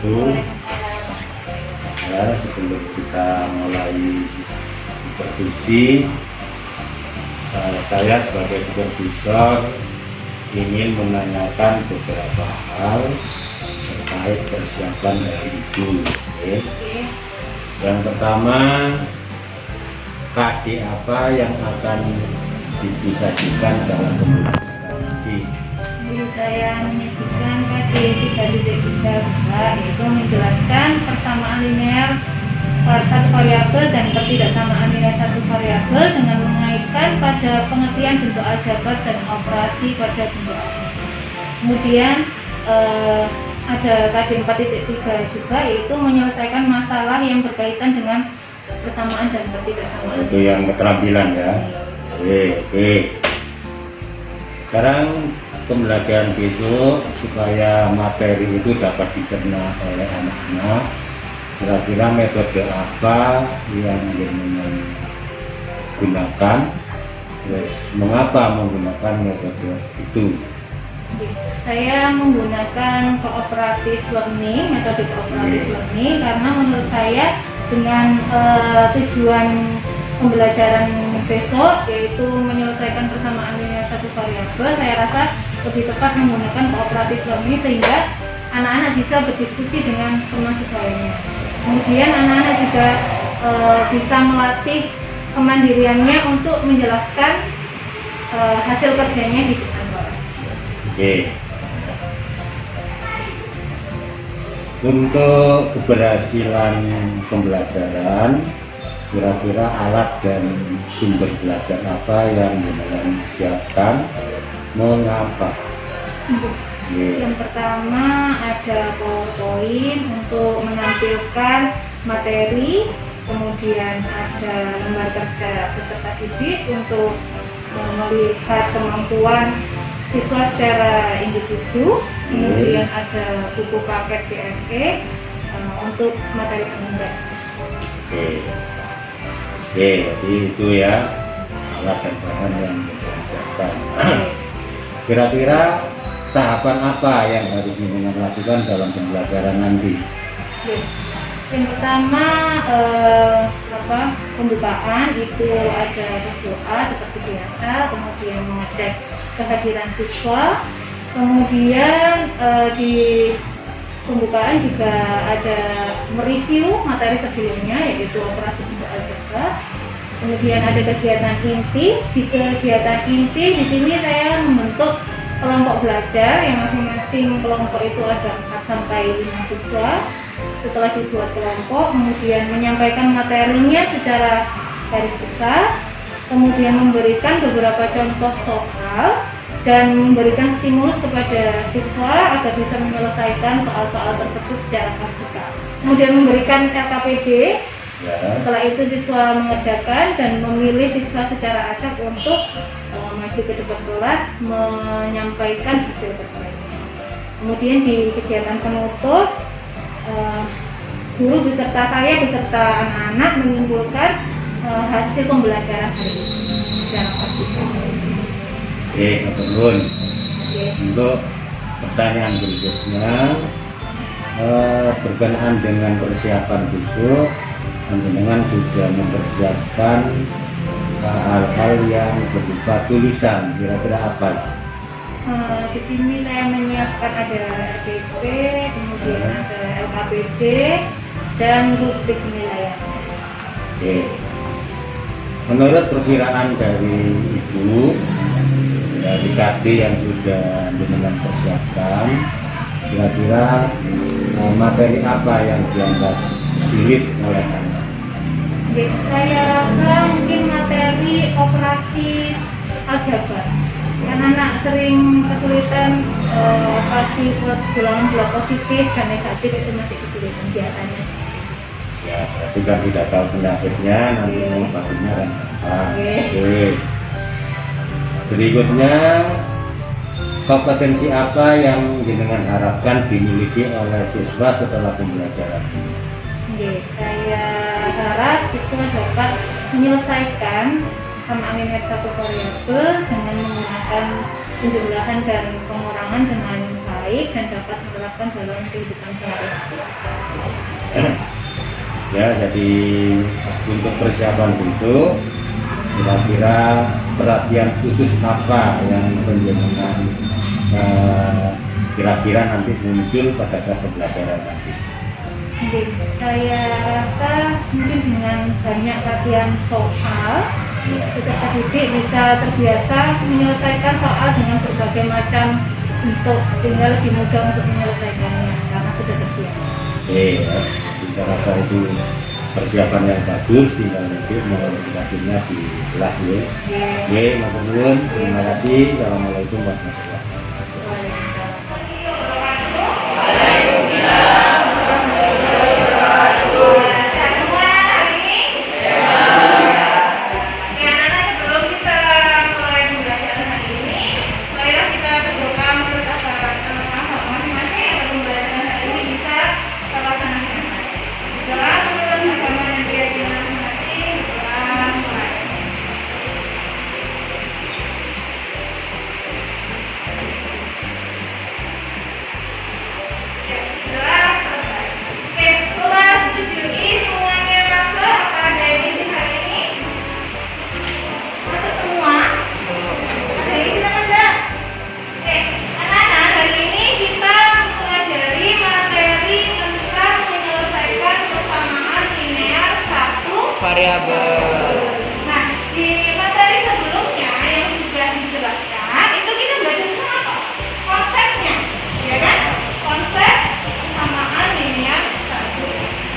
wabarakatuh. Ya, sebelum kita mulai supervisi, saya sebagai supervisor ingin menanyakan beberapa hal terkait persiapan dari ibu. Yang pertama, KD apa yang akan disajikan dalam pembelajaran ini? Saya menyajikan KD 3.3 yaitu menjelaskan persamaan linear satu variabel dan ketidaksamaan linear satu variabel dengan mengaitkan pada pengertian bentuk aljabar dan operasi pada bentuk aljabar. Kemudian ada KD 4.3 juga, yaitu menyelesaikan masalah yang berkaitan dengan persamaan dan ketidaksamaan. Itu yang keterampilan ya. Oke. Sekarang pembelajaran besok supaya materi itu dapat dicerna oleh anak-anak, kira-kira metode apa yang gunakan, terus mengapa menggunakan metode itu? Saya menggunakan cooperative learning, metode cooperative learning, karena menurut saya dengan tujuan pembelajaran besok yaitu menyelesaikan persamaan linear satu variabel, saya rasa lebih tepat menggunakan cooperative learning sehingga anak-anak bisa berdiskusi dengan termasuk lainnya. Kemudian anak-anak juga bisa melatih kemandiriannya untuk menjelaskan hasil kerjanya di depan kelas. Oke. Untuk keberhasilan pembelajaran, kira-kira alat dan sumber belajar apa yang siapkan, mengapa? Yang pertama ada PowerPoint untuk menampilkan materi, kemudian ada lembar kerja peserta didik untuk melihat kemampuan siswa secara individu, kemudian ada buku paket DSE untuk materi penunjang. Oke, jadi itu ya alat dan bahan yang disiapkan. Kira-kira tahapan apa yang harus dilakukan dalam pembelajaran nanti? Yang pertama pembukaan itu ada doa seperti biasa, kemudian mengecek kehadiran siswa, kemudian di pembukaan juga ada mereview materi sebelumnya yaitu operasi bentuk aljabar. Kemudian ada kegiatan inti. Di kegiatan inti di sini saya membentuk kelompok belajar yang masing-masing kelompok itu ada 4 sampai 5 siswa. Setelah dibuat kelompok, kemudian menyampaikan materinya secara garis besar, kemudian memberikan beberapa contoh soal dan memberikan stimulus kepada siswa agar bisa menyelesaikan soal-soal tersebut secara vertikal. Kemudian memberikan LKPD. Setelah itu siswa mengerjakan dan memilih siswa secara acak untuk maju ke depan kelas menyampaikan hasil kerjanya. Kemudian di kegiatan penutup, guru beserta saya beserta anak-anak mengumpulkan hasil pembelajaran hari ini secara konsisten. Oke, untuk pertanyaan berikutnya berkenaan dengan persiapan besok, dengan sudah mempersiapkan hal-hal yang berupa tulisan, kira-kira apa? Di sini saya menyiapkan ada RDP, kemudian ada LKPD dan rubrik penilaian. Oke. Menurut perkiraan dari Ibu, dari KD yang sudah dengan persiapkan, kira-kira materi apa yang dianggap sulit oleh anak? Saya rasa mungkin materi operasi aljabar. Karena anak sering kesulitan operasi buat bilangan blok positif dan negatif, itu masih kesulitan biasanya. Ya, berarti kan tidak tahu penyakitnya, nanti mengobatinya kan apa. Oke. Berikutnya, kompetensi apa yang jenengan harapkan dimiliki oleh siswa setelah pembelajaran ini? Saya harap siswa dapat menyelesaikan persamaan linear satu variabel dengan menggunakan penjumlahan dan pengurangan dengan baik dan dapat menerapkan dalam kehidupan sehari-hari. Ya, jadi untuk persiapan besok kira-kira perhatian khusus apa yang penjenengan kira-kira nanti muncul pada saat pembelajaran nanti? Oke, saya rasa mungkin dengan banyak latihan soal, peserta didik bisa terbiasa menyelesaikan soal dengan berbagai macam bentuk sehingga lebih mudah untuk menyelesaikannya karena sudah terbiasa. Oke, ya. Saya rasa itu persiapan yang bagus, tinggal nanti mengomunikasinya di kelas ya. Oke, Mas Nuwun, terima kasih. Assalamualaikum warahmatullahi wabarakatuh. Variabel. Nah, di materi sebelumnya yang sudah dijelaskan itu kita belajar tentang apa? Konsepnya, ya kan? Konsep persamaan linear satu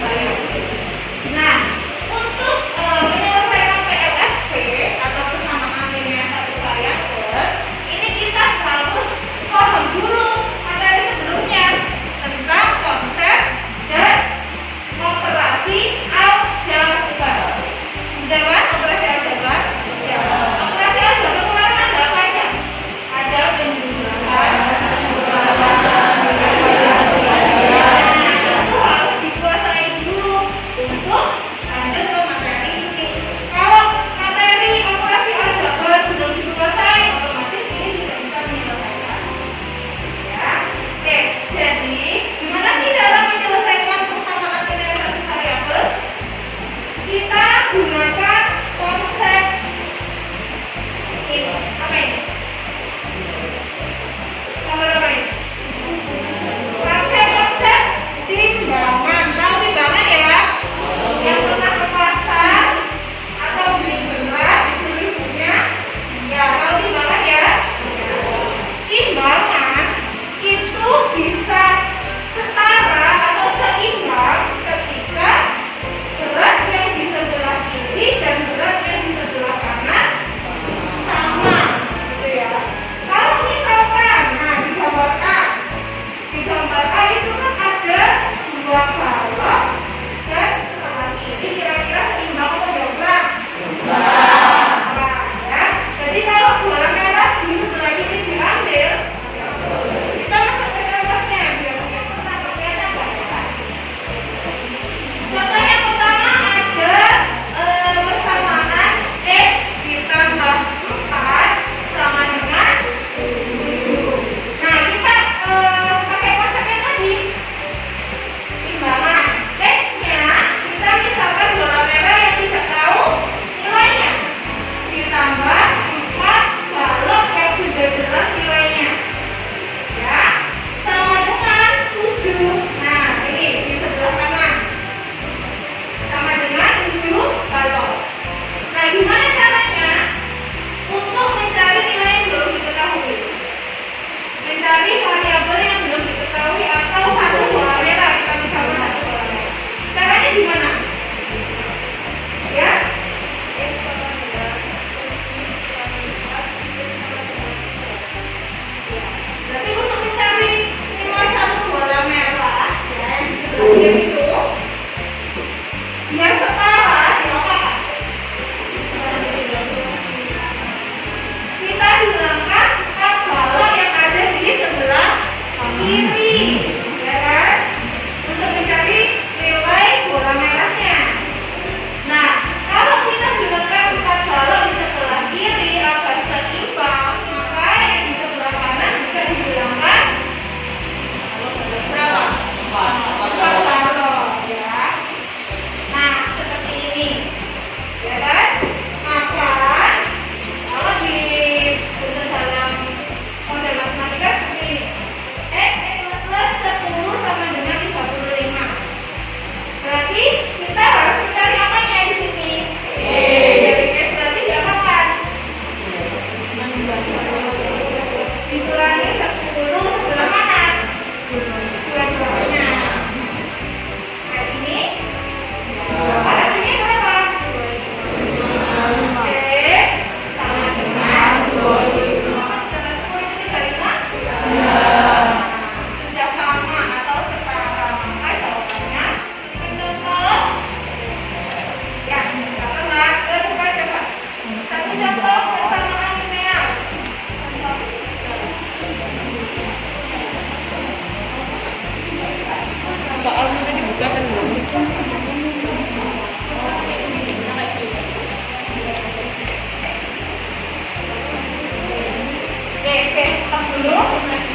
variabel. Nah, untuk menyelesaikan PLSP atau persamaan linear satu variabel, ini kita harus paham dulu materi sebelumnya tentang konsep dan operasi aljabar. Sudah kan operasi aljabar? Ya. Operasi aljabar kemarin ada apa aja? Ada penjumlahan, itu harus dikuasai dulu untuk lanjut ke materi ini. Kalau materi operasi aljabar belum dikuasai, otomatis ini tidak bisa menyelesaikan. Ya. Oke, jadi gimana sih dalam menyelesaikan persamaan linear satu variabel? Kita gunakan konsep ini. Apa ini? Apa ini? Konsep timbangan. Tahu timbangan ya? Yang pernah ke pasar atau beli beras disuruh ibunya? Ya, tahu timbangan ya? Timbangan itu bisa setara atau seimbang ketika berat yang di sebelah kiri dan berat yang di sebelah kanan sama, gitu ya. Kalau misalkan, nah digambarkan itu kan ada dua balok dan sebelah kiri kira-kira seimbang atau dobrak? Nah, ya. Jadi kalau bola merah di sebelah kiri diambil, kita masuk ke dalamnya biar pakai apa? Contoh yang pertama ada persamaan X ditambah 4 sama dengan 7. Nah, kita pakai konsep yang tadi. Timbangan X-nya, kita misalkan bola merah yang tidak tahu nilainya. Ditambah 4 balok yang sudah jelas nilainya. Ya, sama dengan 7. Nah, ini di sebelah kanan. Sama dengan 7 balok. Nah, gimana caranya untuk mencari nilai yang belum diketahui? Mencari variabel yang belum diketahui atau satu bola merah, kita misalkan satu bola merah. Caranya gimana? Ya? Berarti untuk mencari nilai satu bola merah, ya, yang di sebelah kiri itu biar setara, diapakan? Kita hilangkan 4 balok yang ada di sebelah kiri, ya kan? Untuk mencari nilai bola merahnya. Nah, kalau kita hilangkan 4 balok di sebelah kiri agar seimbang, maka yang di sebelah kanan bisa dihilangkan dikurangi 10 sebelah mana? Dua-duanya. Kayak ini. Artinya berapa? Oke, sama dengan 25. Kita sepuluh ini dari mana? Sudah sama atau setara. Maka jawabannya benar. Ya, apa? Coba. Satu contoh persamaan linear. Soalnya tadi dibuka kan belum? Oke, stop dulu.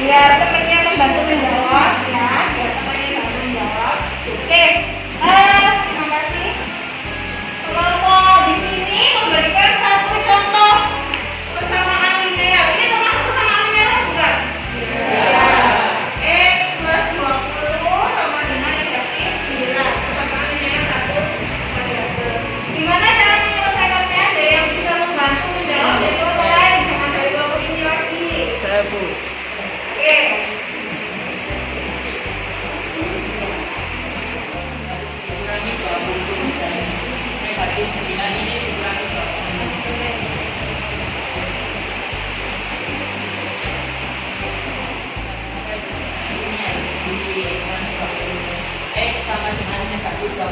Biar temannya membantu menjawab ya. Biar temannya membantu menjawab. Oke, terima kasih. Kelompok di sini memberikan satu contoh persamaan linear. Ini termasuk persamaan linear bukan? Iya. X plus 20 sama dengan negatif 9. Persamaan linear 1 gimana cara menyelesaikannya? Ada yang bisa membantu menjawab itu lain jangan dari 20 ini lagi. Saya Bu. Oke. Kurangi 20 dan negatif 9 ini dikurangi 20. X sama dengan negatif 29.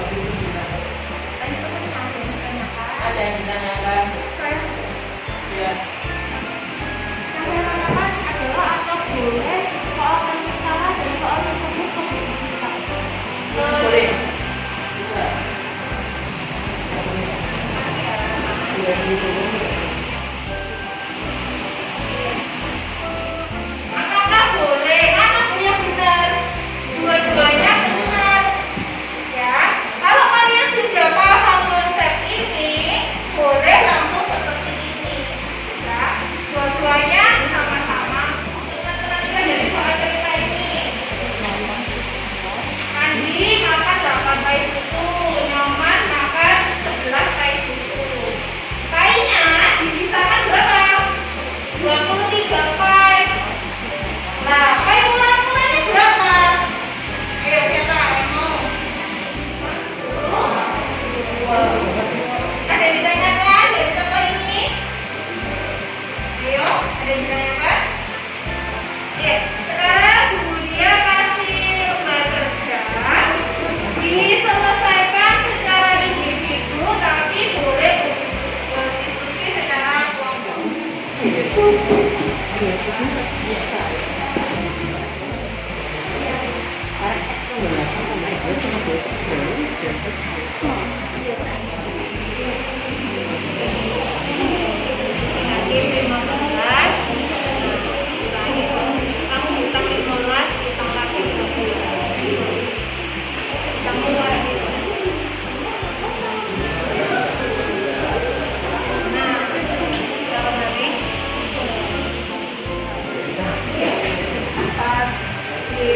Ada yang ditanyakan? Ya. Yang saya tanyakan adalah apa boleh soal yang salah dan soal tersebut disisihkan? Boleh. Bisa. Iya, gitu. Apakah boleh? Mana yang benar? Dua-duanya benar. Ya, kalau kalian sudah paham konsep ini, boleh langsung seperti ini. Ya, dua-duanya sama-sama. Kita dari soal cerita ini. Andi makan 8 tai susu, Nyoman makan 11 tai susu. Tainya disisakan berapa? 23 pai. Nah, pai mula-mulanya berapa? Ayo siapa yang mau? Ada yang ditanyakan dari contoh ini? Ayo, ada yang ditanyakan? Oke, sekarang Bu Dia kasih lembar kerja. Diselesaikan secara individu, tapi boleh berdiskusi secara kelompok. Nanti 15, kamu utang 15, utang lagi 20. Utang mulai. Nah, jawab lagi. 4, 5,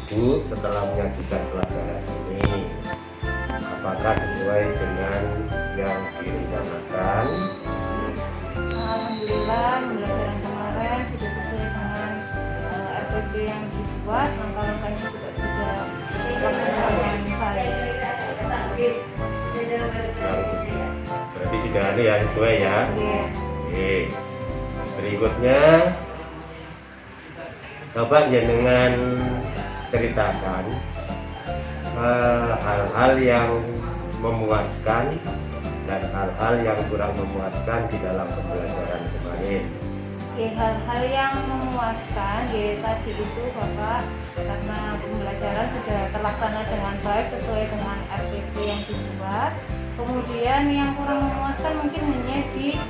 Ibu setelah menyajikan pelajaran ini, apakah sesuai dengan yang direncanakan? Alhamdulillah pembelajaran kemarin sudah sesuai dengan RPP yang dibuat, langkah-langkahnya juga sudah dilaksanakan dengan baik. Berarti sudah ada yang sesuai ya. Iya. Oke. Berikutnya coba jenengan ceritakan hal-hal yang memuaskan dan hal-hal yang kurang memuaskan di dalam pembelajaran kemarin. Oke, hal-hal yang memuaskan ya tadi itu Bapak, karena pembelajaran sudah terlaksana dengan baik sesuai dengan RPP yang dibuat. Kemudian yang kurang memuaskan mungkin hanya di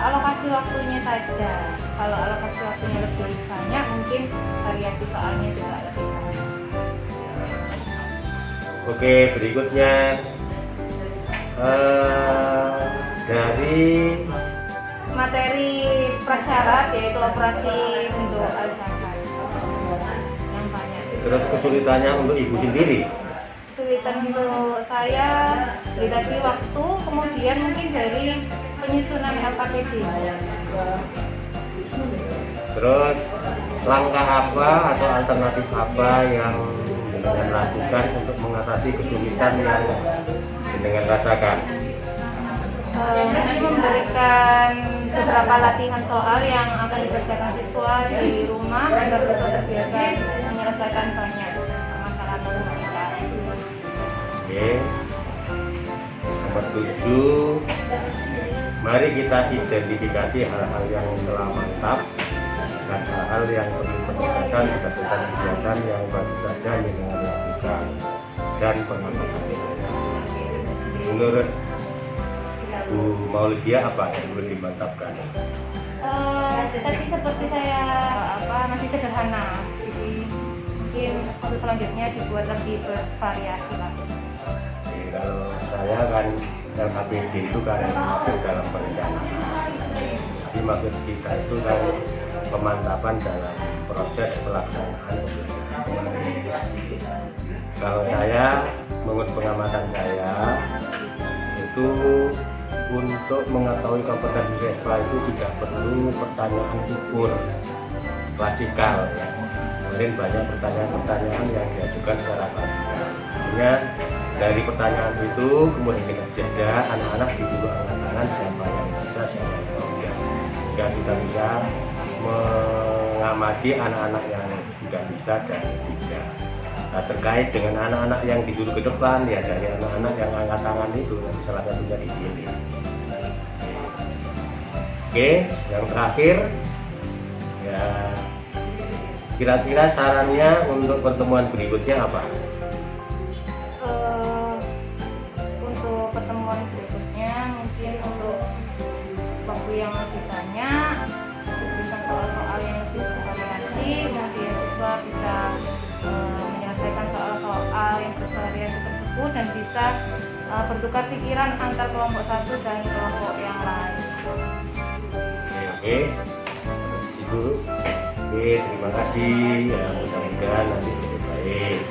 alokasi waktunya saja. Kalau alokasi waktunya lebih banyak, mungkin variasi soalnya juga lebih banyak. Oke, berikutnya dari Materi prasyarat yaitu operasi bentuk al-zakat yang banyak. terus kesulitannya untuk ibu sendiri. Kesulitan untuk saya tadi waktu, kemudian mungkin dari penyusunan LKPD. Terus langkah apa atau alternatif apa yang dengan lakukan untuk mengatasi kesulitan yang dengan rasakan? Mungkin memberikan beberapa latihan soal yang akan dikerjakan siswa di rumah agar siswa terbiasa menyelesaikan banyak masalah matematika. Oke. Nomor 7, mari kita identifikasi hal-hal yang telah mantap dan hal-hal yang perlu diperhatikan berdasarkan kegiatan yang baru saja dengan lakukan dan pengamatan. Menurut Bu Maulidia apa yang perlu dimantapkan? Tadi seperti saya masih sederhana, jadi mungkin untuk selanjutnya dibuat lebih bervariasi lagi. Oke, kalau saya kan LKPD itu kan masuk dalam perencanaan. Tapi maksud kita itu kan pemantapan dalam proses pelaksanaan. Kalau saya, menurut pengamatan saya, itu untuk mengetahui kompetensi siswa itu tidak perlu pertanyaan ukur klasikal ya. Kemudian banyak pertanyaan-pertanyaan yang diajukan secara klasikal. Artinya dari pertanyaan itu kemudian kita jeda, anak-anak disuruh angkat tangan siapa yang bisa, siapa yang tidak. Sehingga kita bisa mengamati anak-anak yang sudah bisa dan tidak. Nah, terkait dengan anak-anak yang disuruh ke depan ya, dari anak-anak yang angkat tangan itu nanti salah satunya dipilih. Oke, yang terakhir ya, kira-kira sarannya untuk pertemuan berikutnya apa? Untuk pertemuan berikutnya mungkin untuk waktu yang lebih banyak, diberikan soal-soal yang lebih bervariasi, kemudian siswa bisa menyelesaikan soal-soal yang bervariasi tersebut dan bisa bertukar pikiran antar kelompok satu dan kelompok yang lain. Oke, itu. Oke, terima kasih. Ya, mudah-mudahan nanti lebih baik.